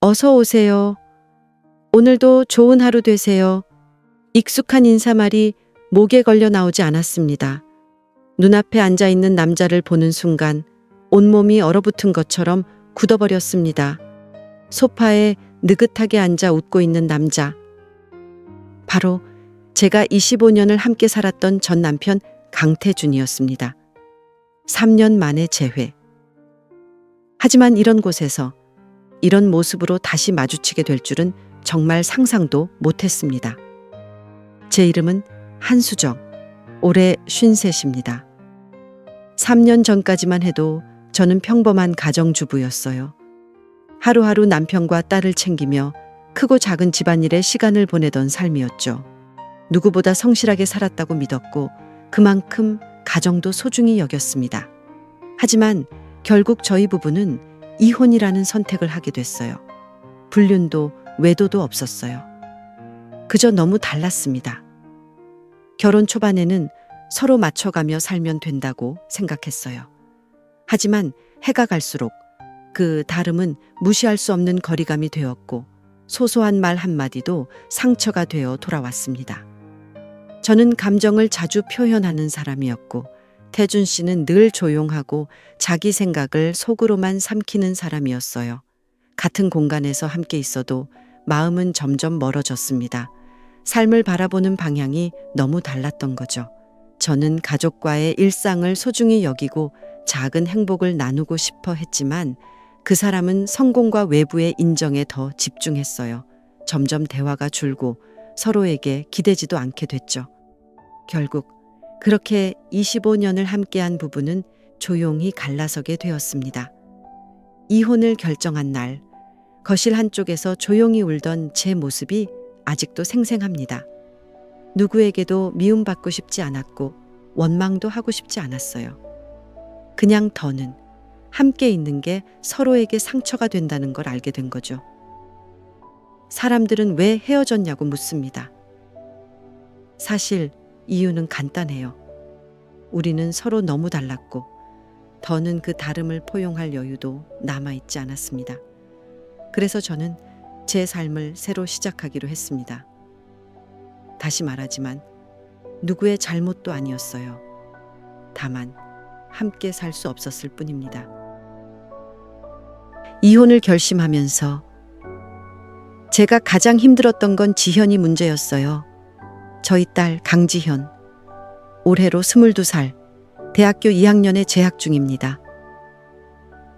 어서 오세요. 오늘도 좋은 하루 되세요. 익숙한 인사말이 목에 걸려 나오지 않았습니다. 눈앞에 앉아 있는 남자를 보는 순간 온몸이 얼어붙은 것처럼 굳어버렸습니다. 소파에 느긋하게 앉아 웃고 있는 남자. 바로 제가 25년을 함께 살았던 전 남편 강태준이었습니다. 3년 만에 재회. 하지만 이런 곳에서 이런 모습으로 다시 마주치게 될 줄은 정말 상상도 못했습니다. 제 이름은 한수정, 올해 53입니다. 3년 전까지만 해도 저는 평범한 가정주부였어요. 하루하루 남편과 딸을 챙기며 크고 작은 집안일에 시간을 보내던 삶이었죠. 누구보다 성실하게 살았다고 믿었고 그만큼 가정도 소중히 여겼습니다. 하지만 결국 저희 부부는 이혼이라는 선택을 하게 됐어요. 불륜도 외도도 없었어요. 그저 너무 달랐습니다. 결혼 초반에는 서로 맞춰가며 살면 된다고 생각했어요. 하지만 해가 갈수록 그 다름은 무시할 수 없는 거리감이 되었고 소소한 말 한마디도 상처가 되어 돌아왔습니다. 저는 감정을 자주 표현하는 사람이었고 태준 씨는 늘 조용하고 자기 생각을 속으로만 삼키는 사람이었어요. 같은 공간에서 함께 있어도 마음은 점점 멀어졌습니다. 삶을 바라보는 방향이 너무 달랐던 거죠. 저는 가족과의 일상을 소중히 여기고 작은 행복을 나누고 싶어 했지만 그 사람은 성공과 외부의 인정에 더 집중했어요. 점점 대화가 줄고 서로에게 기대지도 않게 됐죠. 결국 그렇게 25년을 함께한 부부는 조용히 갈라서게 되었습니다. 이혼을 결정한 날, 거실 한쪽에서 조용히 울던 제 모습이 아직도 생생합니다. 누구에게도 미움받고 싶지 않았고 원망도 하고 싶지 않았어요. 그냥 더는 함께 있는 게 서로에게 상처가 된다는 걸 알게 된 거죠. 사람들은 왜 헤어졌냐고 묻습니다. 사실 이유는 간단해요. 우리는 서로 너무 달랐고 더는 그 다름을 포용할 여유도 남아있지 않았습니다. 그래서 저는 제 삶을 새로 시작하기로 했습니다. 다시 말하지만 누구의 잘못도 아니었어요. 다만 함께 살 수 없었을 뿐입니다. 이혼을 결심하면서 제가 가장 힘들었던 건 지현이 문제였어요. 저희 딸 강지현, 올해로 22살, 대학교 2학년에 재학 중입니다.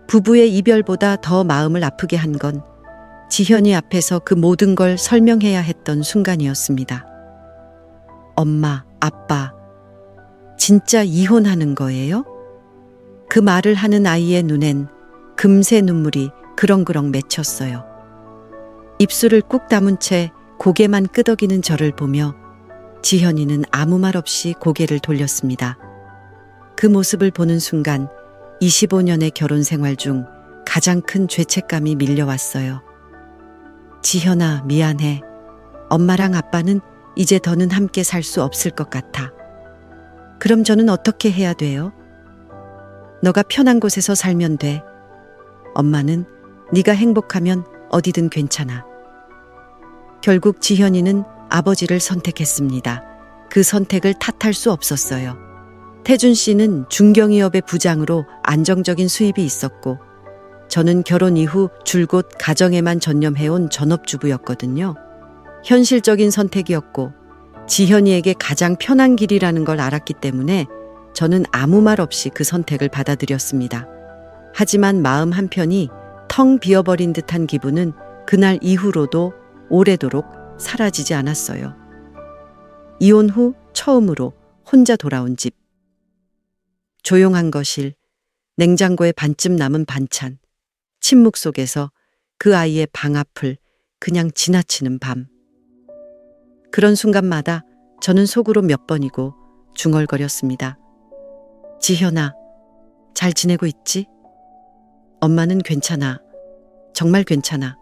부부의 이별보다 더 마음을 아프게 한 건 지현이 앞에서 그 모든 걸 설명해야 했던 순간이었습니다. 엄마, 아빠, 진짜 이혼하는 거예요? 그 말을 하는 아이의 눈엔 금세 눈물이 그렁그렁 맺혔어요. 입술을 꾹 다문 채 고개만 끄덕이는 저를 보며 지현이는 아무 말 없이 고개를 돌렸습니다. 그 모습을 보는 순간 25년의 결혼 생활 중 가장 큰 죄책감이 밀려왔어요. 지현아, 미안해. 엄마랑 아빠는 이제 더는 함께 살 수 없을 것 같아. 그럼 저는 어떻게 해야 돼요? 너가 편한 곳에서 살면 돼. 엄마는 네가 행복하면 어디든 괜찮아. 결국 지현이는 아버지를 선택했습니다. 그 선택을 탓할 수 없었어요. 태준 씨는 중견기업의 부장으로 안정적인 수입이 있었고 저는 결혼 이후 줄곧 가정에만 전념해온 전업주부였거든요. 현실적인 선택이었고 지현이에게 가장 편한 길이라는 걸 알았기 때문에 저는 아무 말 없이 그 선택을 받아들였습니다. 하지만 마음 한편이 텅 비어버린 듯한 기분은 그날 이후로도 오래도록 사라지지 않았어요. 이혼 후 처음으로 혼자 돌아온 집. 조용한 거실, 냉장고에 반쯤 남은 반찬, 침묵 속에서 그 아이의 방 앞을 그냥 지나치는 밤. 그런 순간마다 저는 속으로 몇 번이고 중얼거렸습니다. 지현아, 잘 지내고 있지? 엄마는 괜찮아. 정말 괜찮아.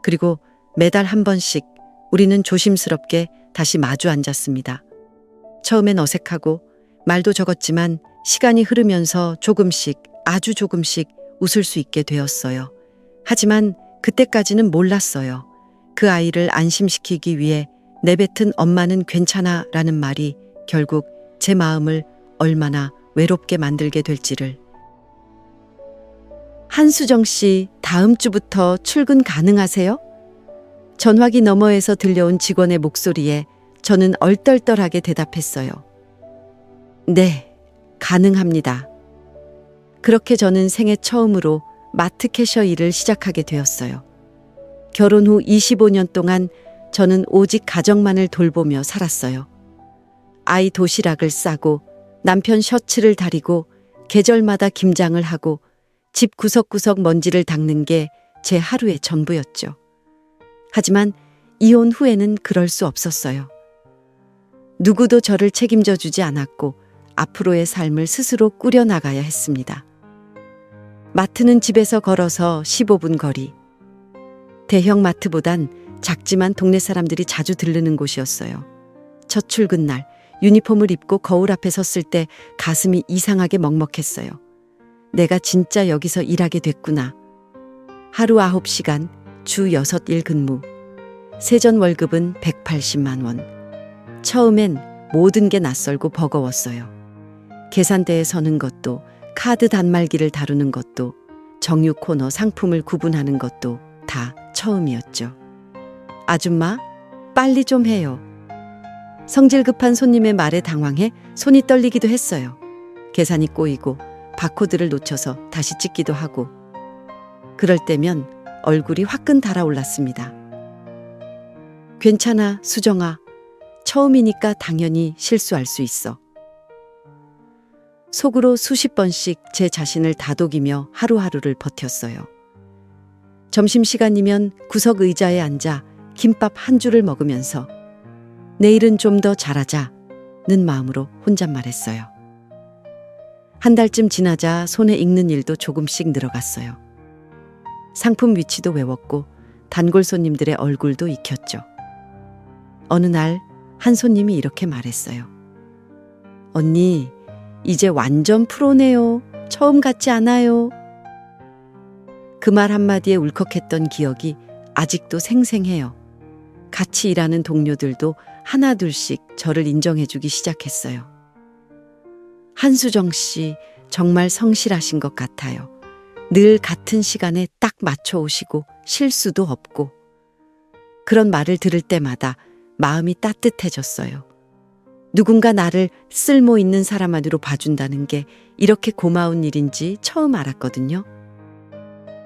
그리고 매달 한 번씩 우리는 조심스럽게 다시 마주 앉았습니다. 처음엔 어색하고 말도 적었지만 시간이 흐르면서 조금씩, 아주 조금씩 웃을 수 있게 되었어요. 하지만 그때까지는 몰랐어요. 그 아이를 안심시키기 위해 내뱉은 엄마는 괜찮아 라는 말이 결국 제 마음을 얼마나 외롭게 만들게 될지를. 한수정 씨, 다음 주부터 출근 가능하세요? 전화기 너머에서 들려온 직원의 목소리에 저는 얼떨떨하게 대답했어요. 네, 가능합니다. 그렇게 저는 생애 처음으로 마트 캐셔 일을 시작하게 되었어요. 결혼 후 25년 동안 저는 오직 가정만을 돌보며 살았어요. 아이 도시락을 싸고 남편 셔츠를 다리고 계절마다 김장을 하고 집 구석구석 먼지를 닦는 게 제 하루의 전부였죠. 하지만 이혼 후에는 그럴 수 없었어요. 누구도 저를 책임져 주지 않았고 앞으로의 삶을 스스로 꾸려나가야 했습니다. 마트는 집에서 걸어서 15분 거리. 대형 마트보단 작지만 동네 사람들이 자주 들르는 곳이었어요. 첫 출근 날 유니폼을 입고 거울 앞에 섰을 때 가슴이 이상하게 먹먹했어요. 내가 진짜 여기서 일하게 됐구나. 하루 9시간, 주 6일 근무. 세전 월급은 180만 원. 처음엔 모든 게 낯설고 버거웠어요. 계산대에 서는 것도, 카드 단말기를 다루는 것도, 정유 코너 상품을 구분하는 것도 다 처음이었죠. 아줌마, 빨리 좀 해요. 성질 급한 손님의 말에 당황해 손이 떨리기도 했어요. 계산이 꼬이고 바코드를 놓쳐서 다시 찍기도 하고. 그럴 때면 얼굴이 화끈 달아올랐습니다. 괜찮아, 수정아. 처음이니까 당연히 실수할 수 있어. 속으로 수십 번씩 제 자신을 다독이며 하루하루를 버텼어요. 점심시간이면 구석 의자에 앉아 김밥 한 줄을 먹으면서 내일은 좀 더 잘하자는 마음으로 혼잣말했어요. 한 달쯤 지나자 손에 익는 일도 조금씩 늘어갔어요. 상품 위치도 외웠고 단골 손님들의 얼굴도 익혔죠. 어느 날 한 손님이 이렇게 말했어요. 언니, 이제 완전 프로네요. 처음 같지 않아요. 그 말 한마디에 울컥했던 기억이 아직도 생생해요. 같이 일하는 동료들도 하나둘씩 저를 인정해주기 시작했어요. 한수정 씨, 정말 성실하신 것 같아요. 늘 같은 시간에 딱 맞춰 오시고 실수도 없고. 그런 말을 들을 때마다 마음이 따뜻해졌어요. 누군가 나를 쓸모 있는 사람 안으로 봐준다는 게 이렇게 고마운 일인지 처음 알았거든요.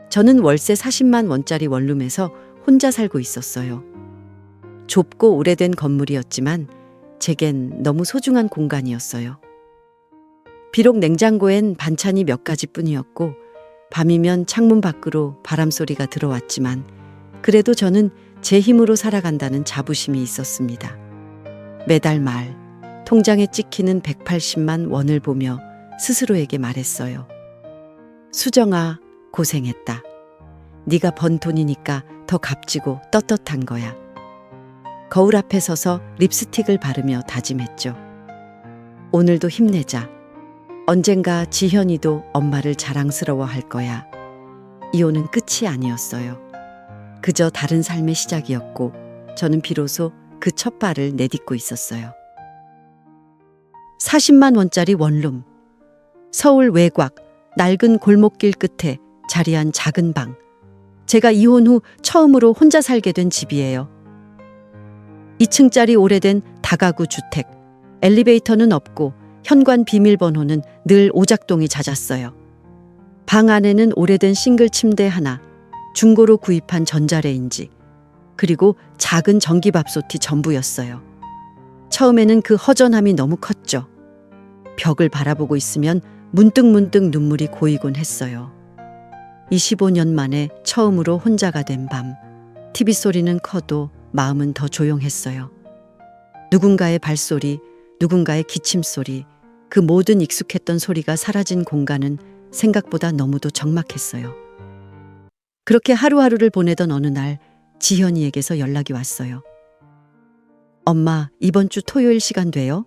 저는 월세 40만 원짜리 원룸에서 혼자 살고 있었어요. 좁고 오래된 건물이었지만 제겐 너무 소중한 공간이었어요. 비록 냉장고엔 반찬이 몇 가지뿐이었고 밤이면 창문 밖으로 바람 소리가 들어왔지만 그래도 저는 제 힘으로 살아간다는 자부심이 있었습니다. 매달 말 통장에 찍히는 180만 원을 보며 스스로에게 말했어요. 수정아, 고생했다. 네가 번 돈이니까 더 값지고 떳떳한 거야. 거울 앞에 서서 립스틱을 바르며 다짐했죠. 오늘도 힘내자. 언젠가 지현이도 엄마를 자랑스러워할 거야. 이혼은 끝이 아니었어요. 그저 다른 삶의 시작이었고 저는 비로소 그 첫 발을 내딛고 있었어요. 40만 원짜리 원룸. 서울 외곽, 낡은 골목길 끝에 자리한 작은 방. 제가 이혼 후 처음으로 혼자 살게 된 집이에요. 2층짜리 오래된 다가구 주택. 엘리베이터는 없고 현관 비밀번호는 늘 오작동이 잦았어요. 방 안에는 오래된 싱글 침대 하나, 중고로 구입한 전자레인지, 그리고 작은 전기밥솥이 전부였어요. 처음에는 그 허전함이 너무 컸죠. 벽을 바라보고 있으면 문득문득 눈물이 고이곤 했어요. 25년 만에 처음으로 혼자가 된 밤, TV 소리는 커도 마음은 더 조용했어요. 누군가의 발소리, 누군가의 기침소리, 그 모든 익숙했던 소리가 사라진 공간은 생각보다 너무도 적막했어요. 그렇게 하루하루를 보내던 어느 날 지현이에게서 연락이 왔어요. 엄마, 이번 주 토요일 시간 돼요?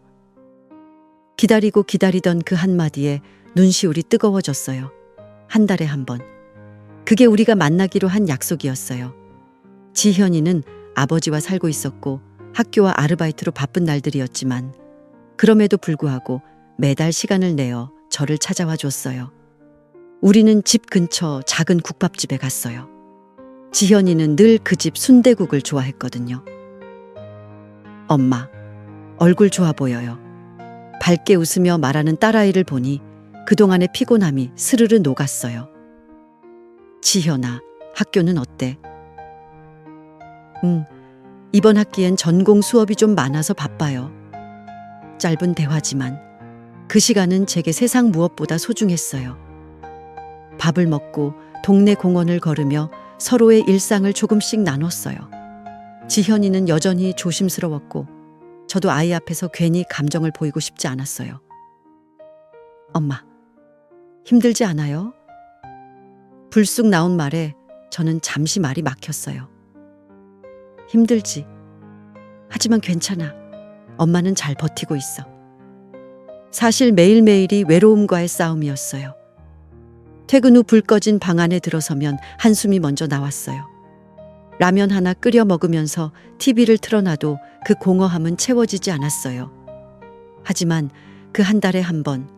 기다리고 기다리던 그 한마디에 눈시울이 뜨거워졌어요. 한 달에 한 번. 그게 우리가 만나기로 한 약속이었어요. 지현이는 아버지와 살고 있었고 학교와 아르바이트로 바쁜 날들이었지만 그럼에도 불구하고 매달 시간을 내어 저를 찾아와 줬어요. 우리는 집 근처 작은 국밥집에 갔어요. 지현이는 늘 그 집 순대국을 좋아했거든요. 엄마, 얼굴 좋아 보여요. 밝게 웃으며 말하는 딸아이를 보니 그동안의 피곤함이 스르르 녹았어요. 지현아, 학교는 어때? 이번 학기엔 전공 수업이 좀 많아서 바빠요. 짧은 대화지만 그 시간은 제게 세상 무엇보다 소중했어요. 밥을 먹고 동네 공원을 걸으며 서로의 일상을 조금씩 나눴어요. 지현이는 여전히 조심스러웠고 저도 아이 앞에서 괜히 감정을 보이고 싶지 않았어요. 엄마, 힘들지 않아요? 불쑥 나온 말에 저는 잠시 말이 막혔어요. 힘들지. 하지만 괜찮아. 엄마는 잘 버티고 있어. 사실 매일매일이 외로움과의 싸움이었어요. 퇴근 후 불 꺼진 방 안에 들어서면 한숨이 먼저 나왔어요. 라면 하나 끓여 먹으면서 TV를 틀어놔도 그 공허함은 채워지지 않았어요. 하지만 그 한 달에 한 번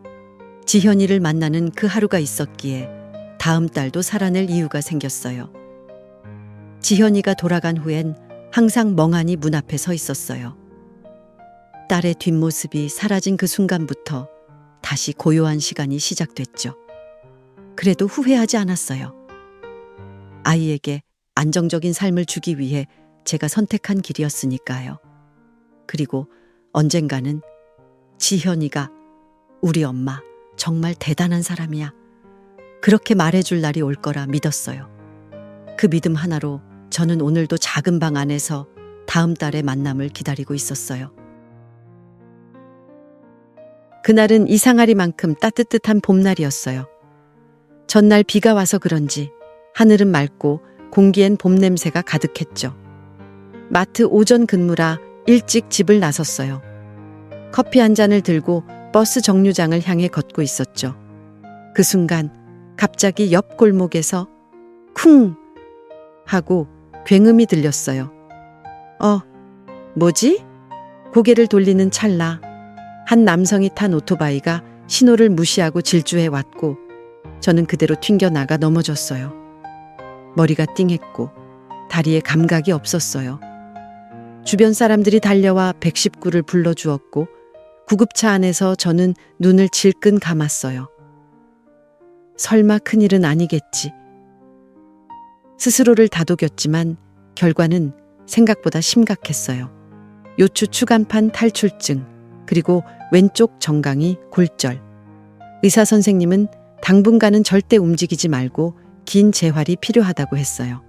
지현이를 만나는 그 하루가 있었기에 다음 달도 살아낼 이유가 생겼어요. 지현이가 돌아간 후엔 항상 멍하니 문 앞에 서 있었어요. 딸의 뒷모습이 사라진 그 순간부터 다시 고요한 시간이 시작됐죠. 그래도 후회하지 않았어요. 아이에게 안정적인 삶을 주기 위해 제가 선택한 길이었으니까요. 그리고 언젠가는 지현이가 우리 엄마 정말 대단한 사람이야. 그렇게 말해줄 날이 올 거라 믿었어요. 그 믿음 하나로 저는 오늘도 작은 방 안에서 다음 달의 만남을 기다리고 있었어요. 그날은 이상하리만큼 따뜻한 봄날이었어요. 전날 비가 와서 그런지 하늘은 맑고 공기엔 봄 냄새가 가득했죠. 마트 오전 근무라 일찍 집을 나섰어요. 커피 한 잔을 들고 버스 정류장을 향해 걷고 있었죠. 그 순간 갑자기 옆 골목에서 쿵 하고 굉음이 들렸어요. 뭐지? 고개를 돌리는 찰나 한 남성이 탄 오토바이가 신호를 무시하고 질주해 왔고 저는 그대로 튕겨나가 넘어졌어요. 머리가 띵했고 다리에 감각이 없었어요. 주변 사람들이 달려와 119를 불러주었고 구급차 안에서 저는 눈을 질끈 감았어요. 설마 큰일은 아니겠지. 스스로를 다독였지만 결과는 생각보다 심각했어요. 요추 추간판 탈출증, 그리고 왼쪽 정강이 골절. 의사 선생님은 당분간은 절대 움직이지 말고 긴 재활이 필요하다고 했어요.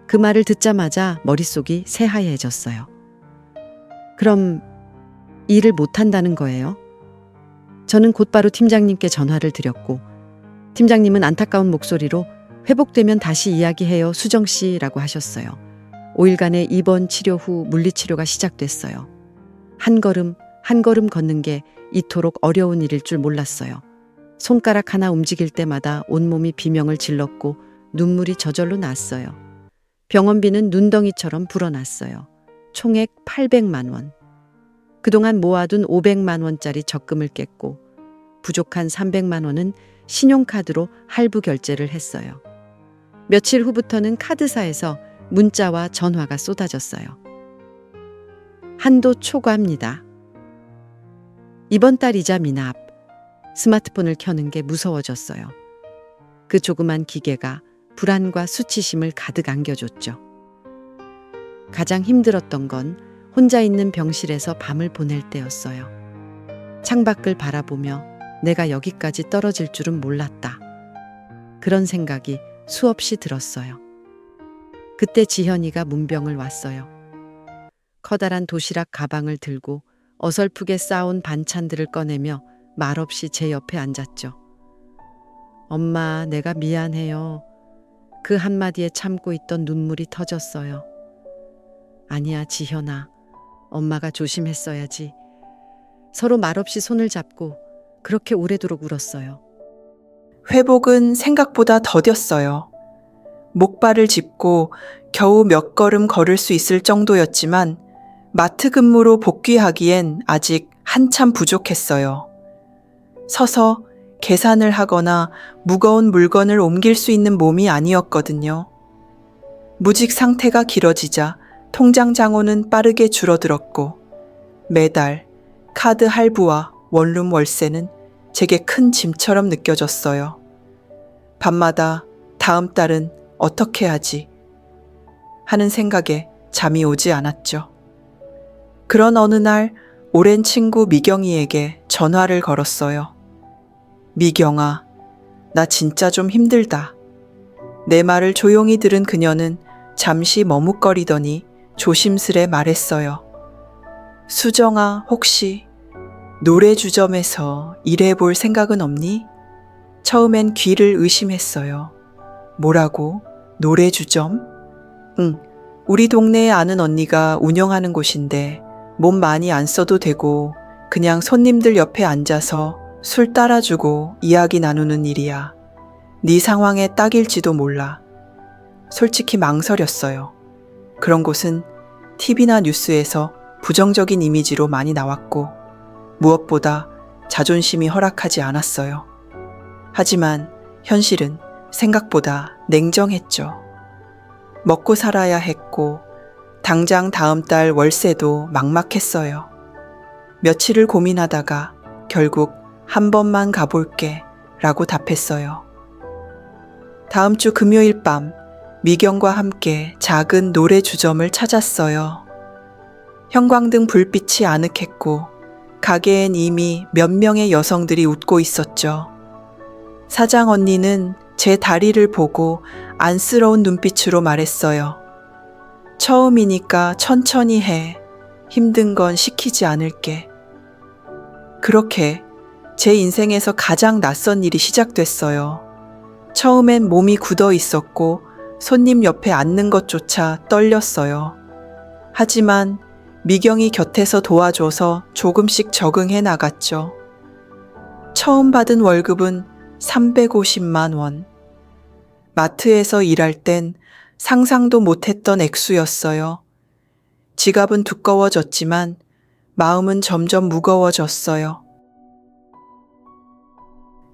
그 말을 듣자마자 머릿속이 새하얘졌어요. 그럼 일을 못한다는 거예요? 저는 곧바로 팀장님께 전화를 드렸고 팀장님은 안타까운 목소리로 회복되면 다시 이야기해요 수정씨라고 하셨어요. 5일간의 입원 치료 후 물리치료가 시작됐어요. 한 걸음 한 걸음 걷는 게 이토록 어려운 일일 줄 몰랐어요. 손가락 하나 움직일 때마다 온몸이 비명을 질렀고 눈물이 저절로 났어요. 병원비는 눈덩이처럼 불어났어요. 총액 800만 원. 그동안 모아둔 500만 원짜리 적금을 깼고 부족한 300만 원은 신용카드로 할부 결제를 했어요. 며칠 후부터는 카드사에서 문자와 전화가 쏟아졌어요. 한도 초과합니다. 이번 달 이자 미납. 스마트폰을 켜는 게 무서워졌어요. 그 조그만 기계가 불안과 수치심을 가득 안겨줬죠. 가장 힘들었던 건 혼자 있는 병실에서 밤을 보낼 때였어요. 창밖을 바라보며 내가 여기까지 떨어질 줄은 몰랐다. 그런 생각이 수없이 들었어요. 그때 지현이가 문병을 왔어요. 커다란 도시락 가방을 들고 어설프게 싸온 반찬들을 꺼내며 말없이 제 옆에 앉았죠. 엄마, 내가 미안해요. 그 한마디에 참고 있던 눈물이 터졌어요. 아니야, 지현아. 엄마가 조심했어야지. 서로 말없이 손을 잡고 그렇게 오래도록 울었어요. 회복은 생각보다 더뎠어요. 목발을 짚고 겨우 몇 걸음 걸을 수 있을 정도였지만 마트 근무로 복귀하기엔 아직 한참 부족했어요. 서서 계산을 하거나 무거운 물건을 옮길 수 있는 몸이 아니었거든요. 무직 상태가 길어지자 통장 잔고는 빠르게 줄어들었고 매달 카드 할부와 원룸 월세는 제게 큰 짐처럼 느껴졌어요. 밤마다 다음 달은 어떻게 하지? 하는 생각에 잠이 오지 않았죠. 그런 어느 날 오랜 친구 미경이에게 전화를 걸었어요. 미경아, 나 진짜 좀 힘들다. 내 말을 조용히 들은 그녀는 잠시 머뭇거리더니 조심스레 말했어요. 수정아, 혹시 노래 주점에서 일해볼 생각은 없니? 처음엔 귀를 의심했어요. 뭐라고? 노래 주점? 응, 우리 동네에 아는 언니가 운영하는 곳인데 몸 많이 안 써도 되고 그냥 손님들 옆에 앉아서 술 따라주고 이야기 나누는 일이야. 네 상황에 딱일지도 몰라. 솔직히 망설였어요. 그런 곳은 TV나 뉴스에서 부정적인 이미지로 많이 나왔고 무엇보다 자존심이 허락하지 않았어요. 하지만 현실은 생각보다 냉정했죠. 먹고 살아야 했고 당장 다음 달 월세도 막막했어요. 며칠을 고민하다가 결국 한 번만 가볼게 라고 답했어요. 다음 주 금요일 밤 미경과 함께 작은 노래 주점을 찾았어요. 형광등 불빛이 아늑했고 가게엔 이미 몇 명의 여성들이 웃고 있었죠. 사장 언니는 제 다리를 보고 안쓰러운 눈빛으로 말했어요. 처음이니까 천천히 해. 힘든 건 시키지 않을게. 그렇게 제 인생에서 가장 낯선 일이 시작됐어요. 처음엔 몸이 굳어 있었고 손님 옆에 앉는 것조차 떨렸어요. 하지만 미경이 곁에서 도와줘서 조금씩 적응해 나갔죠. 처음 받은 월급은 350만 원. 마트에서 일할 땐 상상도 못했던 액수였어요. 지갑은 두꺼워졌지만 마음은 점점 무거워졌어요.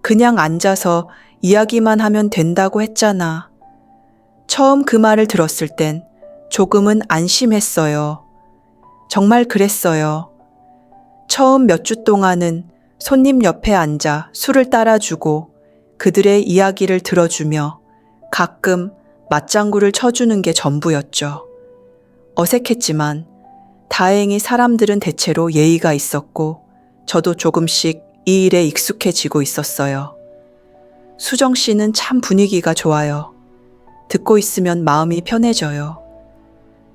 그냥 앉아서 이야기만 하면 된다고 했잖아. 처음 그 말을 들었을 땐 조금은 안심했어요. 정말 그랬어요. 처음 몇 주 동안은 손님 옆에 앉아 술을 따라주고 그들의 이야기를 들어주며 가끔 맞장구를 쳐주는 게 전부였죠. 어색했지만 다행히 사람들은 대체로 예의가 있었고 저도 조금씩 이 일에 익숙해지고 있었어요. 수정 씨는 참 분위기가 좋아요. 듣고 있으면 마음이 편해져요.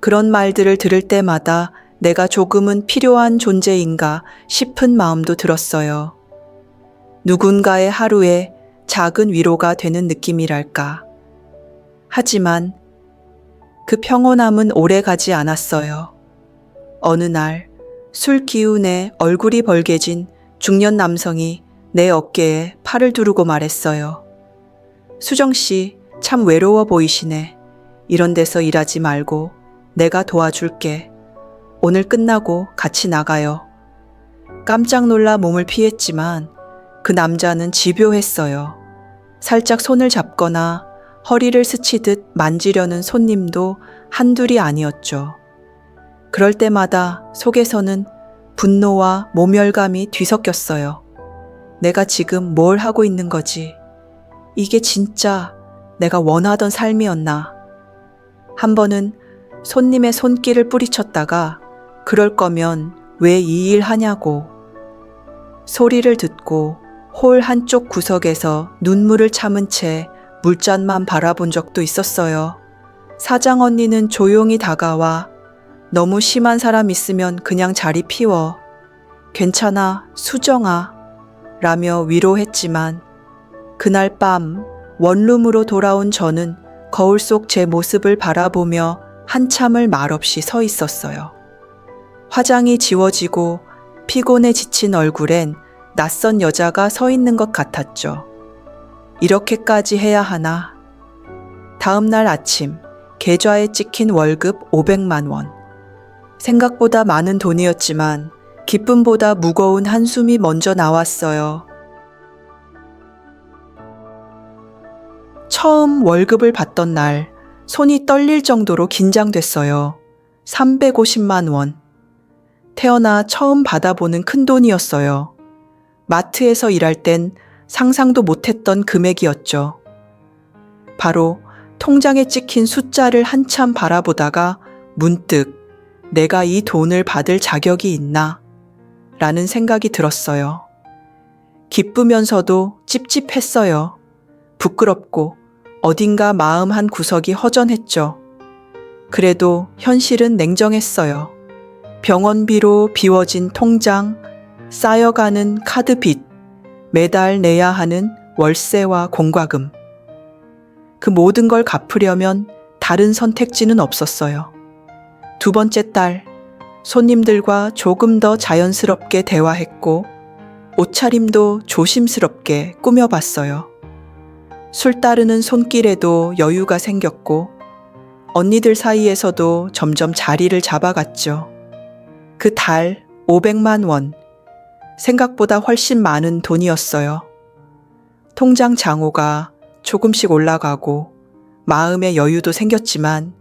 그런 말들을 들을 때마다 내가 조금은 필요한 존재인가 싶은 마음도 들었어요. 누군가의 하루에 작은 위로가 되는 느낌이랄까. 하지만 그 평온함은 오래 가지 않았어요. 어느 날 술 기운에 얼굴이 벌개진 중년 남성이 내 어깨에 팔을 두르고 말했어요. 수정 씨, 참 외로워 보이시네. 이런 데서 일하지 말고 내가 도와줄게. 오늘 끝나고 같이 나가요. 깜짝 놀라 몸을 피했지만 그 남자는 집요했어요. 살짝 손을 잡거나 허리를 스치듯 만지려는 손님도 한둘이 아니었죠. 그럴 때마다 속에서는 분노와 모멸감이 뒤섞였어요. 내가 지금 뭘 하고 있는 거지? 이게 진짜 내가 원하던 삶이었나? 한 번은 손님의 손길을 뿌리쳤다가 그럴 거면 왜 이 일 하냐고. 소리를 듣고 홀 한쪽 구석에서 눈물을 참은 채 물잔만 바라본 적도 있었어요. 사장 언니는 조용히 다가와 너무 심한 사람 있으면 그냥 자리 피워. 괜찮아, 수정아. 라며 위로했지만 그날 밤 원룸으로 돌아온 저는 거울 속 제 모습을 바라보며 한참을 말없이 서 있었어요. 화장이 지워지고 피곤해 지친 얼굴엔 낯선 여자가 서 있는 것 같았죠. 이렇게까지 해야 하나? 다음 날 아침 계좌에 찍힌 월급 500만 원. 생각보다 많은 돈이었지만 기쁨보다 무거운 한숨이 먼저 나왔어요. 처음 월급을 받던 날 손이 떨릴 정도로 긴장됐어요. 350만 원. 태어나 처음 받아보는 큰돈이었어요. 마트에서 일할 땐 상상도 못했던 금액이었죠. 바로 통장에 찍힌 숫자를 한참 바라보다가 문득 내가 이 돈을 받을 자격이 있나? 라는 생각이 들었어요. 기쁘면서도 찝찝했어요. 부끄럽고 어딘가 마음 한 구석이 허전했죠. 그래도 현실은 냉정했어요. 병원비로 비워진 통장, 쌓여가는 카드빚, 매달 내야 하는 월세와 공과금. 그 모든 걸 갚으려면 다른 선택지는 없었어요. 두 번째 달, 손님들과 조금 더 자연스럽게 대화했고, 옷차림도 조심스럽게 꾸며봤어요. 술 따르는 손길에도 여유가 생겼고, 언니들 사이에서도 점점 자리를 잡아갔죠. 그 달 500만 원, 생각보다 훨씬 많은 돈이었어요. 통장 잔고가 조금씩 올라가고 마음의 여유도 생겼지만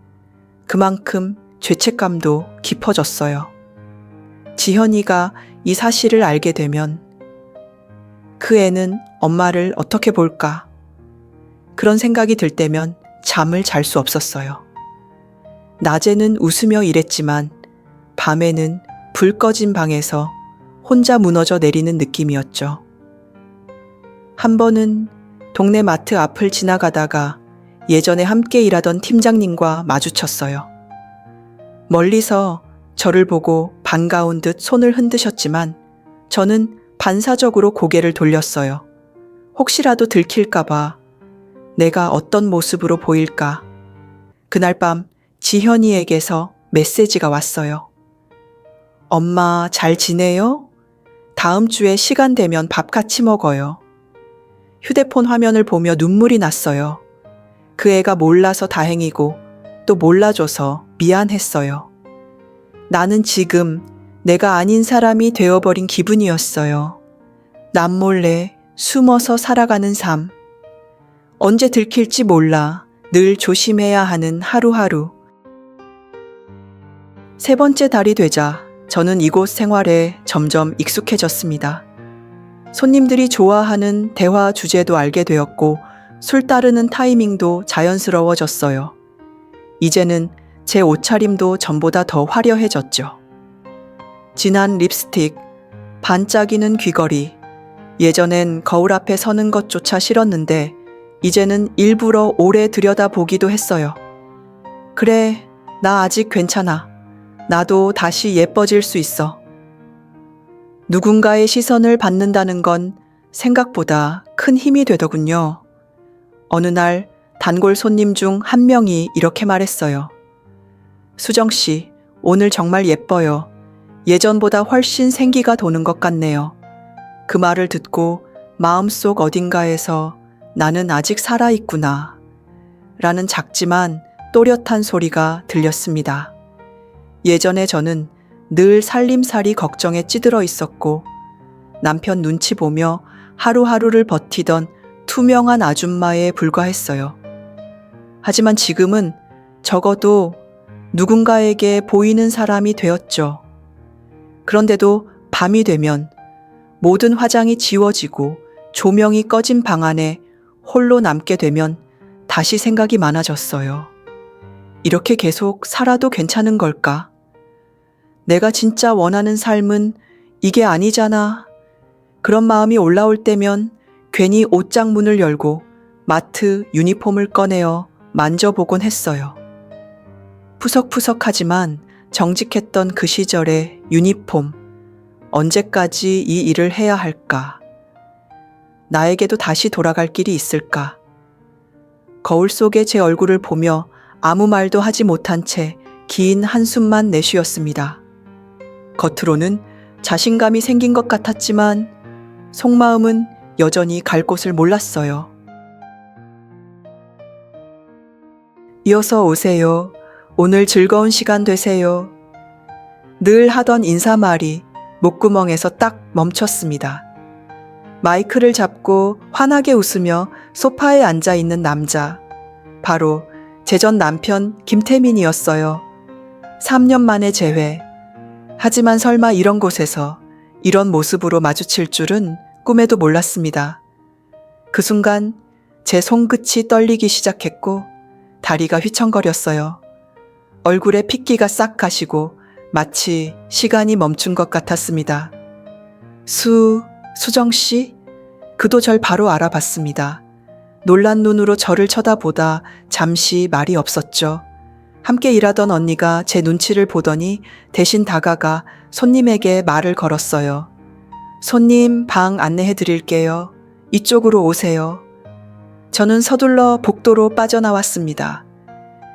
그만큼 죄책감도 깊어졌어요. 지현이가 이 사실을 알게 되면 그 애는 엄마를 어떻게 볼까? 그런 생각이 들 때면 잠을 잘 수 없었어요. 낮에는 웃으며 일했지만 밤에는 불 꺼진 방에서 혼자 무너져 내리는 느낌이었죠. 한 번은 동네 마트 앞을 지나가다가 예전에 함께 일하던 팀장님과 마주쳤어요. 멀리서 저를 보고 반가운 듯 손을 흔드셨지만 저는 반사적으로 고개를 돌렸어요. 혹시라도 들킬까봐 내가 어떤 모습으로 보일까. 그날 밤 지현이에게서 메시지가 왔어요. 엄마 잘 지내요? 다음 주에 시간 되면 밥 같이 먹어요. 휴대폰 화면을 보며 눈물이 났어요. 그 애가 몰라서 다행이고 또 몰라줘서 미안했어요. 나는 지금 내가 아닌 사람이 되어버린 기분이었어요. 남몰래 숨어서 살아가는 삶. 언제 들킬지 몰라 늘 조심해야 하는 하루하루. 세 번째 달이 되자 저는 이곳 생활에 점점 익숙해졌습니다. 손님들이 좋아하는 대화 주제도 알게 되었고 술 따르는 타이밍도 자연스러워졌어요. 이제는 제 옷차림도 전보다 더 화려해졌죠. 진한 립스틱, 반짝이는 귀걸이, 예전엔 거울 앞에 서는 것조차 싫었는데 이제는 일부러 오래 들여다보기도 했어요. 그래, 나 아직 괜찮아. 나도 다시 예뻐질 수 있어. 누군가의 시선을 받는다는 건 생각보다 큰 힘이 되더군요. 어느 날 단골 손님 중 한 명이 이렇게 말했어요. 수정 씨, 오늘 정말 예뻐요. 예전보다 훨씬 생기가 도는 것 같네요. 그 말을 듣고 마음속 어딘가에서 나는 아직 살아있구나 라는 작지만 또렷한 소리가 들렸습니다. 예전에 저는 늘 살림살이 걱정에 찌들어 있었고 남편 눈치 보며 하루하루를 버티던 투명한 아줌마에 불과했어요. 하지만 지금은 적어도 누군가에게 보이는 사람이 되었죠. 그런데도 밤이 되면 모든 화장이 지워지고 조명이 꺼진 방 안에 홀로 남게 되면 다시 생각이 많아졌어요. 이렇게 계속 살아도 괜찮은 걸까? 내가 진짜 원하는 삶은 이게 아니잖아. 그런 마음이 올라올 때면 괜히 옷장 문을 열고 마트 유니폼을 꺼내어 만져보곤 했어요. 푸석푸석하지만 정직했던 그 시절의 유니폼. 언제까지 이 일을 해야 할까? 나에게도 다시 돌아갈 길이 있을까? 거울 속의 제 얼굴을 보며 아무 말도 하지 못한 채 긴 한숨만 내쉬었습니다. 겉으로는 자신감이 생긴 것 같았지만 속마음은 여전히 갈 곳을 몰랐어요. 이어서 오세요. 오늘 즐거운 시간 되세요. 늘 하던 인사말이 목구멍에서 딱 멈췄습니다. 마이크를 잡고 환하게 웃으며 소파에 앉아 있는 남자. 바로 제 전 남편 김태민이었어요. 3년 만에 재회. 하지만 설마 이런 곳에서 이런 모습으로 마주칠 줄은 꿈에도 몰랐습니다. 그 순간 제 손끝이 떨리기 시작했고 다리가 휘청거렸어요. 얼굴에 핏기가 싹 가시고 마치 시간이 멈춘 것 같았습니다. 수정 씨? 그도 절 바로 알아봤습니다. 놀란 눈으로 저를 쳐다보다 잠시 말이 없었죠. 함께 일하던 언니가 제 눈치를 보더니 대신 다가가 손님에게 말을 걸었어요. 손님 방 안내해 드릴게요. 이쪽으로 오세요. 저는 서둘러 복도로 빠져나왔습니다.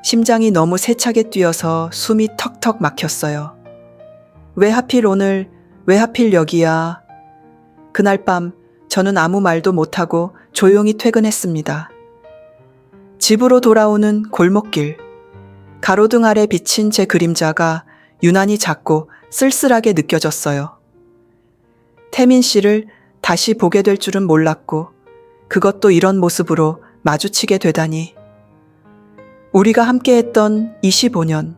심장이 너무 세차게 뛰어서 숨이 턱턱 막혔어요. 왜 하필 오늘, 왜 하필 여기야. 그날 밤 저는 아무 말도 못하고 조용히 퇴근했습니다. 집으로 돌아오는 골목길. 가로등 아래 비친 제 그림자가 유난히 작고 쓸쓸하게 느껴졌어요. 태민 씨를 다시 보게 될 줄은 몰랐고 그것도 이런 모습으로 마주치게 되다니. 우리가 함께했던 25년,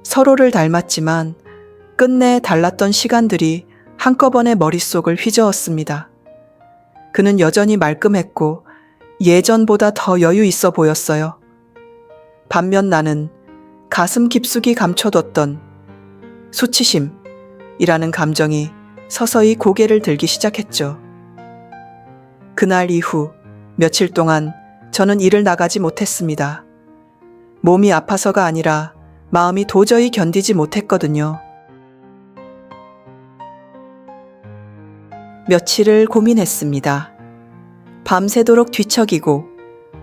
서로를 닮았지만 끝내 달랐던 시간들이 한꺼번에 머릿속을 휘저었습니다. 그는 여전히 말끔했고 예전보다 더 여유 있어 보였어요. 반면 나는 가슴 깊숙이 감춰뒀던 수치심이라는 감정이 서서히 고개를 들기 시작했죠. 그날 이후 며칠 동안 저는 일을 나가지 못했습니다. 몸이 아파서가 아니라 마음이 도저히 견디지 못했거든요. 며칠을 고민했습니다. 밤새도록 뒤척이고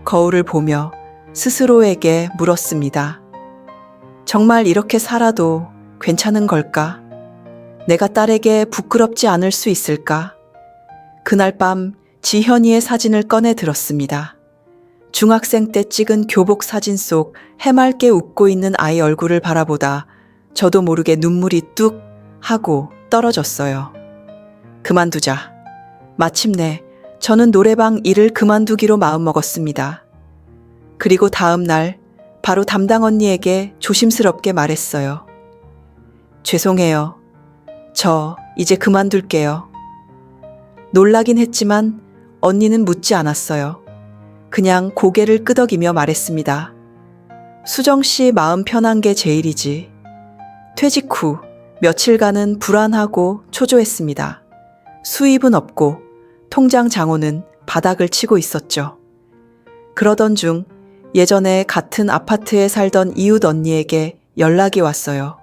거울을 보며 스스로에게 물었습니다. 정말 이렇게 살아도 괜찮은 걸까? 내가 딸에게 부끄럽지 않을 수 있을까? 그날 밤 지현이의 사진을 꺼내 들었습니다. 중학생 때 찍은 교복 사진 속 해맑게 웃고 있는 아이 얼굴을 바라보다 저도 모르게 눈물이 뚝 하고 떨어졌어요. 그만두자. 마침내 저는 노래방 일을 그만두기로 마음먹었습니다. 그리고 다음 날 바로 담당 언니에게 조심스럽게 말했어요. 죄송해요. 저 이제 그만둘게요. 놀라긴 했지만 언니는 묻지 않았어요. 그냥 고개를 끄덕이며 말했습니다. 수정 씨 마음 편한 게 제일이지. 퇴직 후 며칠간은 불안하고 초조했습니다. 수입은 없고 통장 장호는 바닥을 치고 있었죠. 그러던 중 예전에 같은 아파트에 살던 이웃 언니에게 연락이 왔어요.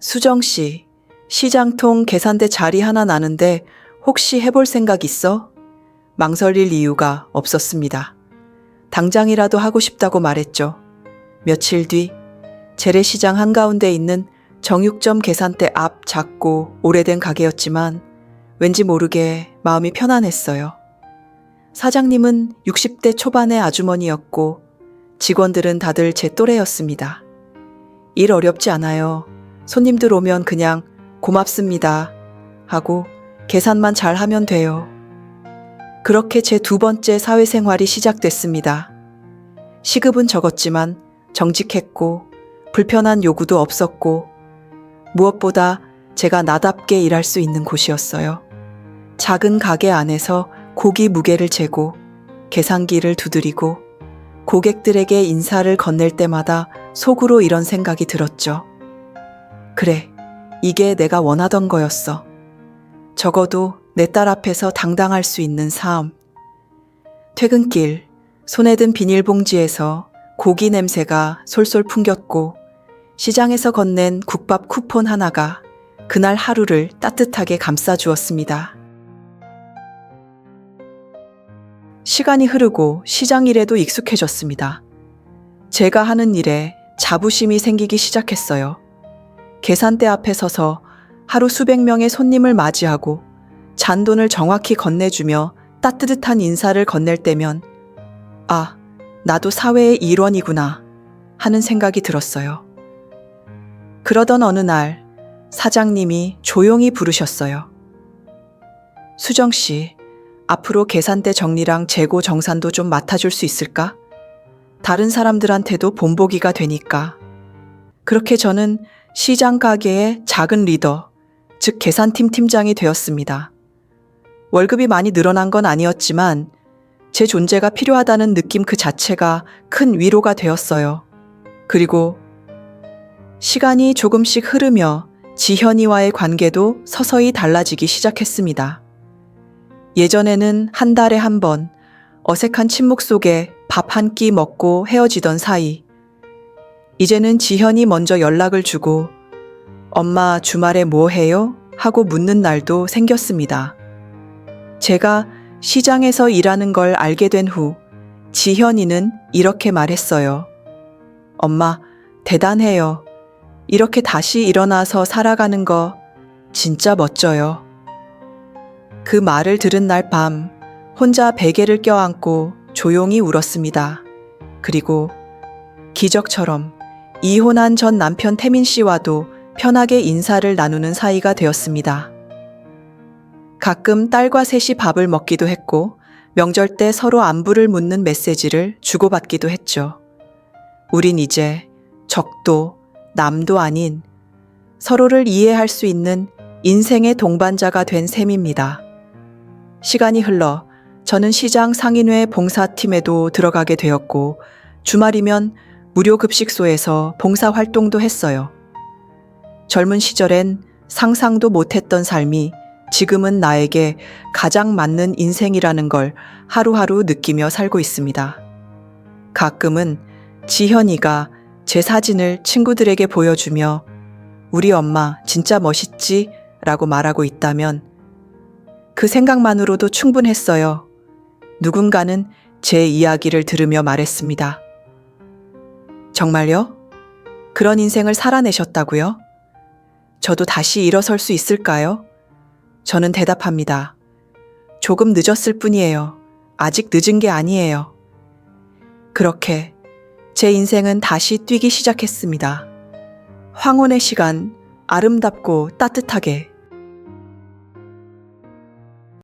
수정 씨, 시장통 계산대 자리 하나 나는데 혹시 해볼 생각 있어? 망설일 이유가 없었습니다. 당장이라도 하고 싶다고 말했죠. 며칠 뒤 재래시장 한가운데 있는 정육점 계산대 앞 작고 오래된 가게였지만 왠지 모르게 마음이 편안했어요. 사장님은 60대 초반의 아주머니였고 직원들은 다들 제 또래였습니다. 일 어렵지 않아요. 손님들 오면 그냥 고맙습니다 하고 계산만 잘하면 돼요. 그렇게 제 두 번째 사회생활이 시작됐습니다. 시급은 적었지만 정직했고 불편한 요구도 없었고 무엇보다 제가 나답게 일할 수 있는 곳이었어요. 작은 가게 안에서 고기 무게를 재고 계산기를 두드리고 고객들에게 인사를 건넬 때마다 속으로 이런 생각이 들었죠. 그래, 이게 내가 원하던 거였어. 적어도 내 딸 앞에서 당당할 수 있는 삶. 퇴근길 손에 든 비닐봉지에서 고기 냄새가 솔솔 풍겼고 시장에서 건넨 국밥 쿠폰 하나가 그날 하루를 따뜻하게 감싸주었습니다. 시간이 흐르고 시장 일에도 익숙해졌습니다. 제가 하는 일에 자부심이 생기기 시작했어요. 계산대 앞에 서서 하루 수백 명의 손님을 맞이하고 잔돈을 정확히 건네주며 따뜻한 인사를 건넬 때면 아, 나도 사회의 일원이구나 하는 생각이 들었어요. 그러던 어느 날 사장님이 조용히 부르셨어요. 수정 씨, 앞으로 계산대 정리랑 재고 정산도 좀 맡아줄 수 있을까? 다른 사람들한테도 본보기가 되니까. 그렇게 저는 시장 가게의 작은 리더, 즉 계산팀 팀장이 되었습니다. 월급이 많이 늘어난 건 아니었지만 제 존재가 필요하다는 느낌 그 자체가 큰 위로가 되었어요. 그리고 시간이 조금씩 흐르며 지현이와의 관계도 서서히 달라지기 시작했습니다. 예전에는 한 달에 한 번 어색한 침묵 속에 밥 한 끼 먹고 헤어지던 사이, 이제는 지현이 먼저 연락을 주고 엄마 주말에 뭐 해요? 하고 묻는 날도 생겼습니다. 제가 시장에서 일하는 걸 알게 된 후 지현이는 이렇게 말했어요. 엄마, 대단해요. 이렇게 다시 일어나서 살아가는 거 진짜 멋져요. 그 말을 들은 날 밤 혼자 베개를 껴안고 조용히 울었습니다. 그리고 기적처럼 이혼한 전 남편 태민 씨와도 편하게 인사를 나누는 사이가 되었습니다. 가끔 딸과 셋이 밥을 먹기도 했고 명절 때 서로 안부를 묻는 메시지를 주고받기도 했죠. 우린 이제 적도 남도 아닌 서로를 이해할 수 있는 인생의 동반자가 된 셈입니다. 시간이 흘러 저는 시장 상인회 봉사팀에도 들어가게 되었고 주말이면 무료 급식소에서 봉사활동도 했어요. 젊은 시절엔 상상도 못했던 삶이 지금은 나에게 가장 맞는 인생이라는 걸 하루하루 느끼며 살고 있습니다. 가끔은 지현이가 제 사진을 친구들에게 보여주며 우리 엄마 진짜 멋있지? 라고 말하고 있다면 그 생각만으로도 충분했어요. 누군가는 제 이야기를 들으며 말했습니다. 정말요? 그런 인생을 살아내셨다고요? 저도 다시 일어설 수 있을까요? 저는 대답합니다. 조금 늦었을 뿐이에요. 아직 늦은 게 아니에요. 그렇게 제 인생은 다시 뛰기 시작했습니다. 황혼의 시간, 아름답고 따뜻하게